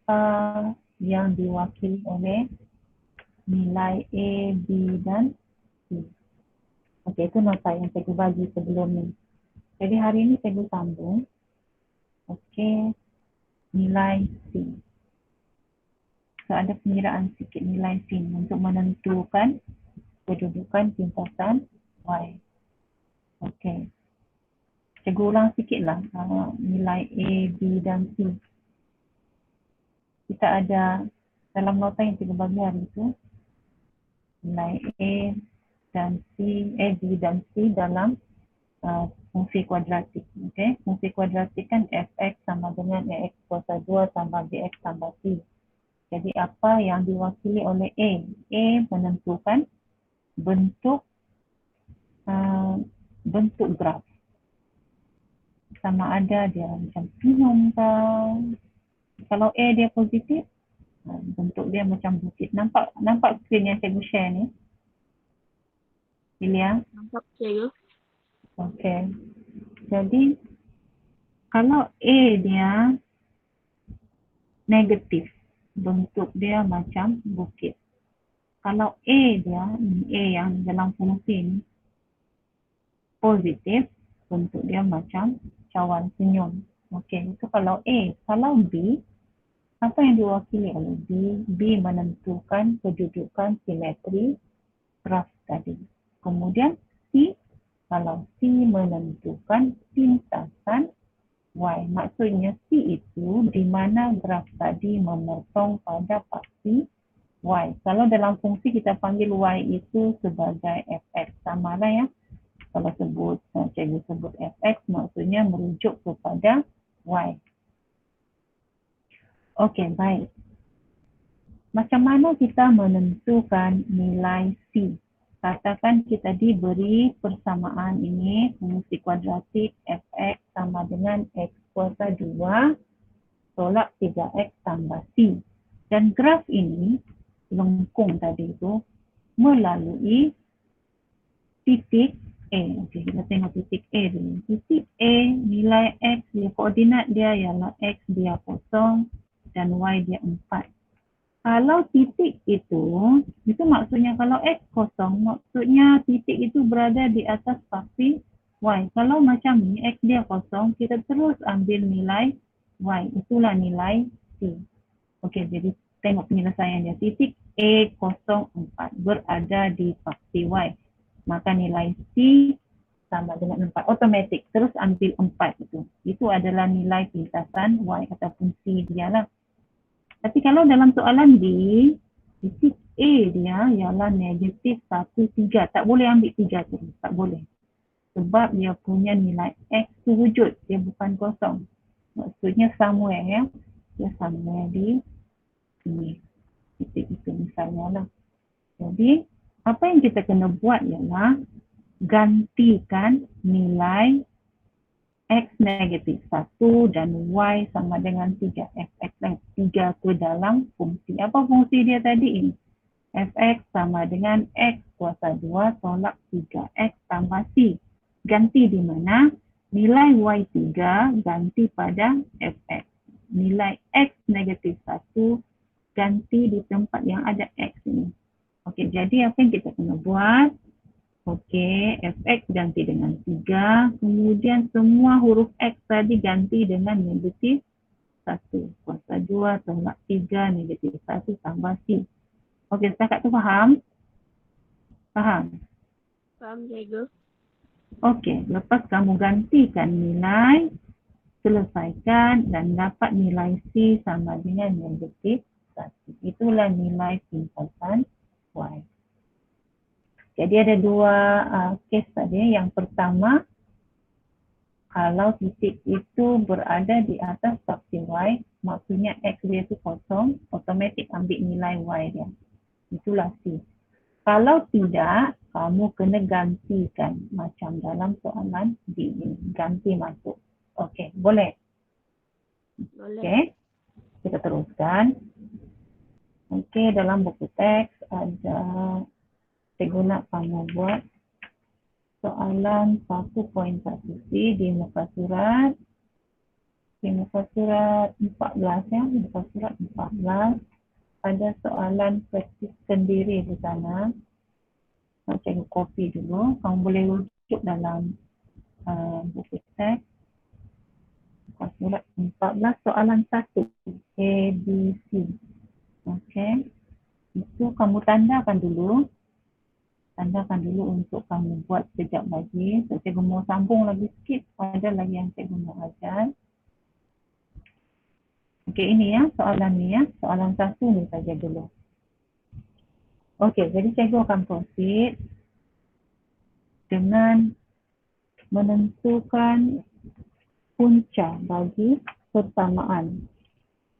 apa yang diwakili oleh nilai A, B dan C. Okey, itu nota yang saya bagi sebelum ni. Jadi hari ini saya sambung. Okey, nilai C. So, ada pengiraan sikit nilai C untuk menentukan kedudukan pintasan Y. Okey. Cikgu ulang sikitlah nilai A, B dan C. Kita ada dalam nota yang cikgu bagi hari itu, nilai A dan C, B dan C dalam fungsi kuadratik. Okay? Fungsi kuadratik kan fx sama dengan ax kuasa 2 tambah bx tambah c. Jadi apa yang diwakili oleh A? A menentukan bentuk bentuk graf. Sama ada dia macam pinung tau. Kalau A dia positif, bentuk dia macam bukit. Nampak skrin yang saya share ni? Ilya? Nampak saya. Okey. Jadi kalau A dia negatif, bentuk dia macam bukit. Kalau A dia, A yang dalam fungsi ni positif, bentuk dia macam cawan senyum. Okey, itu kalau A. Kalau B, apa yang diwakili oleh B? B menentukan kedudukan simetri graf tadi. Kemudian C, kalau C menentukan pintasan Y. Maksudnya C itu di mana graf tadi memotong pada paksi Y. Kalau dalam fungsi kita panggil Y itu sebagai fx. Sama lah ya. Kalau cikgu sebut fx maksudnya merujuk kepada Y. Okey, baik. Macam mana kita menentukan nilai C? Katakan kita diberi persamaan ini, fungsi kuadratik fx sama dengan x kuasa 2 tolak 3x tambah c. Dan graf ini, lengkung tadi itu, melalui titik A. Okey, kita tengok titik A dulu. Titik A, nilai x, dia koordinat dia ialah x dia 0 dan y dia 4. Kalau titik itu maksudnya kalau x kosong, maksudnya titik itu berada di atas paksi y. Kalau macam ni, x dia kosong, kita terus ambil nilai y. Itulah nilai C. Okey, jadi tengok penyelesaian dia. Titik A04 berada di paksi y. Maka nilai C sama dengan 4. Automatik, terus ambil 4 itu. Itu adalah nilai pintasan y ataupun C dia lah. Tapi kalau dalam soalan B, titik A dia ialah negatif 1, 3. Tak boleh ambil 3 terus. Tak boleh. Sebab dia punya nilai X tu wujud. Dia bukan kosong. Maksudnya somewhere ya. Dia somewhere di sini. Titik itu misalnya lah. Jadi, apa yang kita kena buat ialah gantikan nilai X negatif 1 dan Y sama dengan 3. Fx dan 3 ke dalam fungsi. Apa fungsi dia tadi ini? Fx sama dengan X kuasa 2 tolak 3X tambah C. Ganti di mana? Nilai Y3 ganti pada Fx. Nilai X negatif 1 ganti di tempat yang ada X ini. Okey, jadi apa yang kita kena buat? Okey, fx ganti dengan 3. Kemudian semua huruf x tadi ganti dengan negatif 1. Kuasa 2 tolak 3 negatif 1 tambah c. Okey, setakat tu faham? Faham? Faham cikgu. Okey, lepas kamu gantikan nilai, selesaikan dan dapat nilai c sama dengan negatif 1. Itulah nilai pintasan y. Jadi ada dua kes tadi. Yang pertama, kalau titik itu berada di atas paksi y, maksudnya x dia itu kosong, otomatik ambil nilai y dia. Itulah C. Kalau tidak, kamu kena gantikan macam dalam soalan B ini. Ganti masuk. Okey, boleh? Boleh. Okey, kita teruskan. Okey, dalam buku teks ada saya guna kamu buat soalan 1.1C di muka surat Okay, muka surat 14 ya. Muka surat 14. Ada soalan praktis sendiri di sana. Nak cikgu copy dulu. Kamu boleh rujuk dalam buku teks. Muka surat 14 soalan 1. A, B, C. Okey. Itu kamu tandakan dulu. Tandakan dulu untuk kamu buat sekejap lagi. So, cikgu mau sambung lagi sikit. Ada lagi yang cikgu mau ajar. Okey, ini ya soalan ni ya. Soalan 1 ni saja dulu. Okey, jadi cikgu akan proceed dengan menentukan punca bagi persamaan.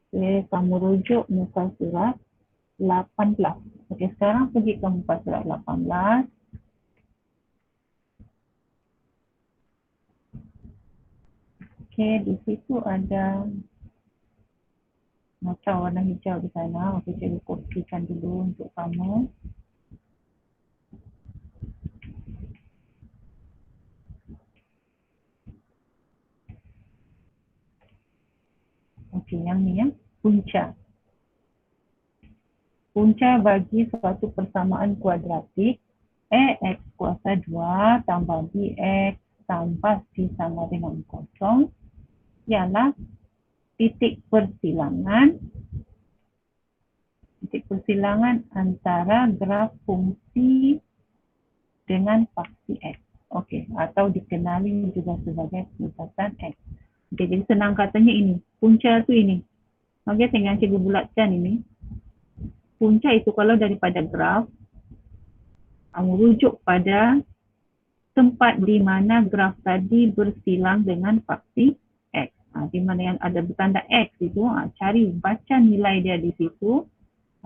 Okey, kamu rujuk muka surat 18. Okey, sekarang pergi ke muka surat 18. Okey, di situ ada nota warna hijau di sana. Okey, cikgu kopikan dulu untuk kamu. Okey, yang ni ya, punca. Punca bagi suatu persamaan kuadratik AX kuasa 2 tambah BX tambah C sama dengan 0 ialah titik persilangan antara graf fungsi dengan faksi X. Okey, atau dikenali juga sebagai pelibatan X. Okey, jadi senang katanya ini. Punca tu ini. Okey, tinggal cikgu bulatkan ini. Punca itu kalau daripada graf, kamu rujuk pada tempat di mana graf tadi bersilang dengan faksi X. Di mana yang ada bertanda X itu, cari baca nilai dia di situ.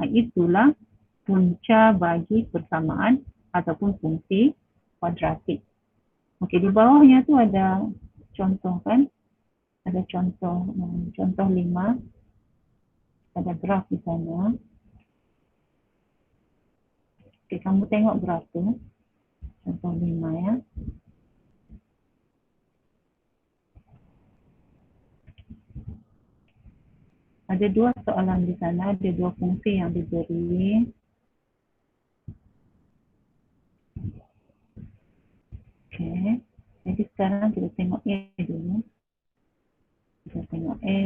Itulah punca bagi persamaan ataupun fungsi kuadratik. Okey, di bawahnya tu ada contoh kan? Ada contoh 5. Ada graf di sana. Okey, kamu tengok graf tu. Contoh 5 ya. Ada 2 soalan di sana, ada 2 fungsi yang diberi. Okey. Jadi sekarang kita tengok A dulu. Kita tengok A.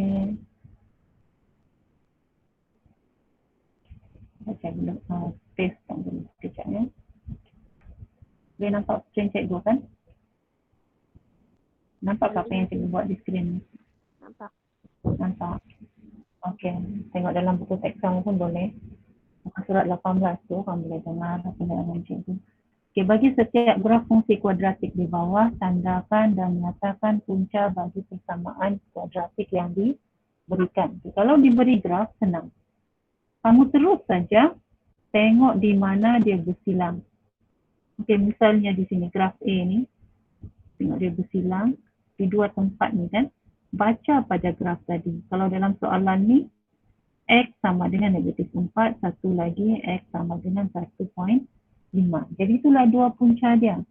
Baca dulu space dulu sekejap ya. Boleh nampak screen cikgu kan? Nampak apa yang cikgu buat di screen ni? Nampak. Nampak. Okey, tengok dalam buku teks kamu pun boleh. Muka surat 18 tu kamu boleh dengar penerangan cikgu. Okey, bagi setiap graf fungsi kuadratik di bawah, tandakan dan nyatakan punca bagi persamaan kuadratik yang diberikan. Okay, kalau diberi graf, senang. Kamu terus saja tengok di mana dia bersilang. Okey, misalnya di sini graf A ni, tengok dia bersilang di 2 tempat ni kan. Baca pada graf tadi. Kalau dalam soalan ni, X sama dengan negatif 4, satu lagi X sama dengan 1.5. Jadi itulah 2 punca dia.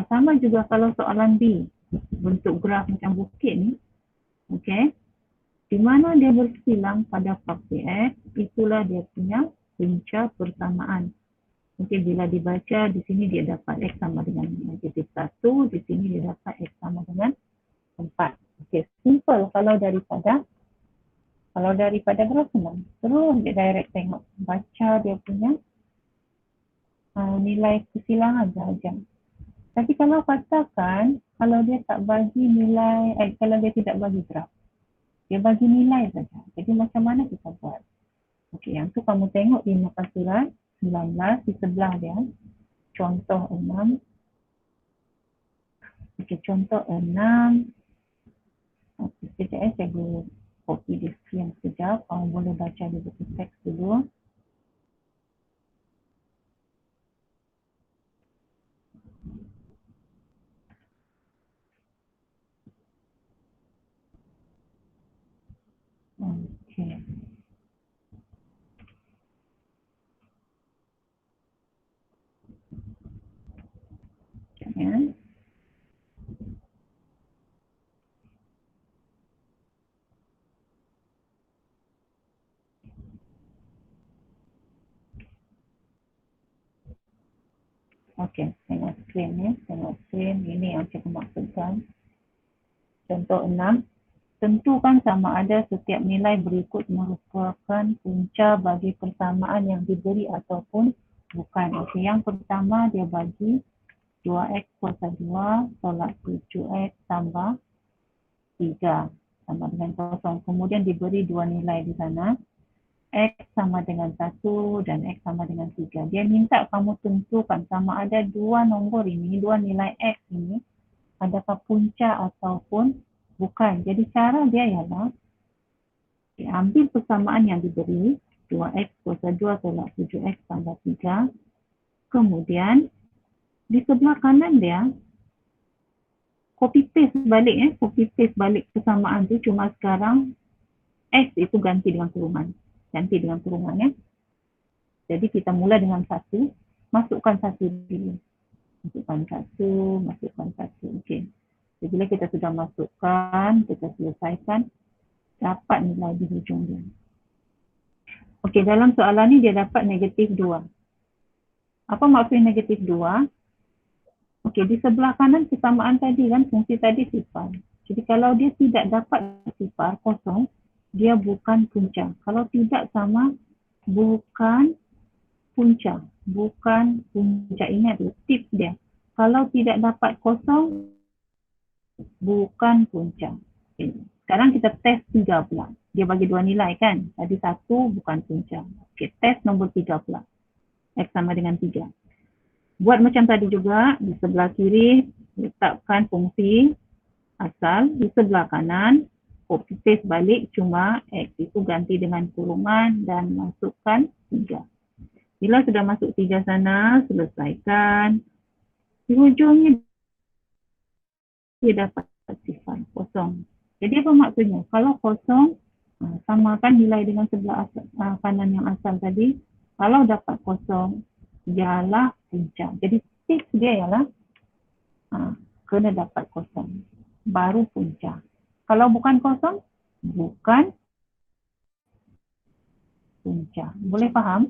Sama juga kalau soalan B, bentuk graf macam bukit ni. Okey. Di mana dia bersilang pada faksi X, itulah dia punya punca persamaan. Okey, bila dibaca di sini dia dapat X sama dengan negatif 1, di sini dia dapat X sama dengan 4. Okey, simple kalau daripada graf senang. Terus dia direct tengok, baca dia punya nilai kesilangan sahaja. Tapi kalau katakan, kalau dia tak bagi nilai, kalau dia tidak bagi graf, dia bagi nilai saja. Jadi macam mana kita buat? Okey, yang tu kamu tengok di muka surat 19 di sebelah dia. Contoh 6. Okey, contoh 6. Okey, sekejap saya copy di screen sekejap. Kamu boleh baca di buku teks dulu. Okey. Ya. Okey, tengok skrin ya. Tengok skrin. Ini yang cikgu maksudkan. Contoh 6. Tentukan sama ada setiap nilai berikut merupakan punca bagi persamaan yang diberi ataupun bukan. Okey, yang pertama dia bagi 2x kuasa 2 tolak 7x tambah 3 sama dengan kosong. Kemudian diberi dua nilai di sana. X sama dengan 1 dan X sama dengan 3. Dia minta kamu tentukan sama ada dua nombor ini, dua nilai X ini, adakah punca ataupun bukan. Jadi cara dia ialah ambil persamaan yang diberi, 2X kuasa 2 tolak 7X tambah 3. Kemudian di sebelah kanan dia, copy paste balik persamaan tu, cuma sekarang X itu ganti dengan kurungan. Ya. Jadi kita mula dengan 1, masukkan 1 dulu. Masukkan satu. Okey. Jadi bila kita sudah masukkan, kita selesaikan, dapat nilai di hujung dia. Okey, dalam soalan ni dia dapat negatif 2. Apa maksud negatif 2? Okey, di sebelah kanan persamaan tadi kan, fungsi tadi sifar. Jadi kalau dia tidak dapat sifar, kosong, dia bukan punca. Kalau tidak sama, bukan punca. Ingat tips dia. Kalau tidak dapat kosong, bukan punca. Okay. Sekarang kita test 3 pula. Dia bagi dua nilai kan? Tadi 1 bukan punca. Okey, test nombor 3 pula. X sama dengan 3. Buat macam tadi juga, di sebelah kiri letakkan fungsi asal, di sebelah kanan copy paste balik, cuma X itu ganti dengan kurungan dan masukkan 3. Bila sudah masuk 3 sana, selesaikan. Di hujungnya dia dapat sifar kosong. Jadi apa maksudnya? Kalau kosong, samakan nilai dengan sebelah kanan yang asal tadi. Kalau dapat kosong, ialah punca. Jadi tips dia ialah kena dapat kosong. Baru punca. Kalau bukan kosong, bukan punca. Boleh faham?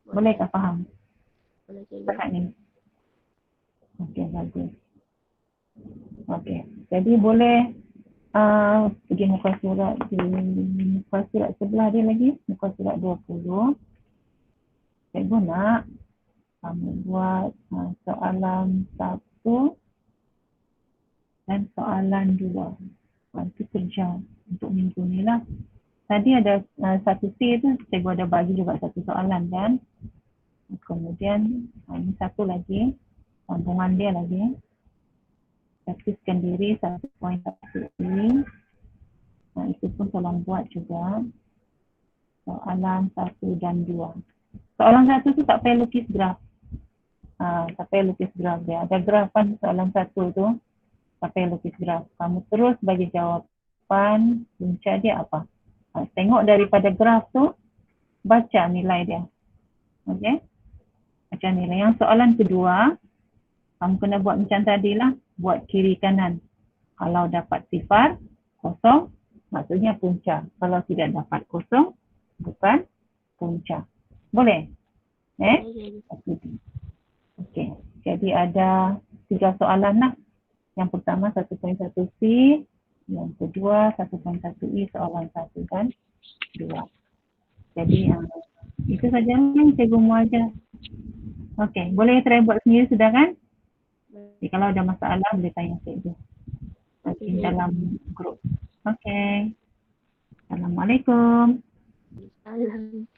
Bolehkah faham? Boleh cikgu. Dekat ni. Okey, bagus. Okey, jadi boleh pergi muka surat sebelah dia lagi, muka surat 20. Cikgu nak kamu buat soalan 1 dan soalan 2. Itu kerja untuk minggu ni lah. Tadi ada 1C tu, cikgu ada bagi juga satu soalan kan. Kemudian ini satu lagi, sambungan dia lagi. Praktiskan diri 1.1 ini. Itu pun tolong buat juga. Soalan 1 dan 2. Soalan 1 tu tak payah lukis graf. Tak payah lukis graf dia. Ada graf kan soalan 1 tu. Tak payah lukis graf. Kamu terus bagi jawapan punca dia apa. Tengok daripada graf tu, baca nilai dia. Okey? Baca nilai. Yang soalan kedua, kamu kena buat macam tadilah. Buat kiri kanan. Kalau dapat sifar, kosong, maksudnya punca. Kalau tidak dapat kosong, bukan punca. Boleh? Okey. Jadi ada 3 soalan lah. Yang pertama 1.1C, yang kedua 1.1E soalan 1 dan 2. Jadi itu saja yang cikgu mau ajar. Okey, boleh try buat sendiri sudah kan? Jadi kalau ada masalah boleh tanya cikgu. Okey, dalam grup. Okey. Assalamualaikum. Salam.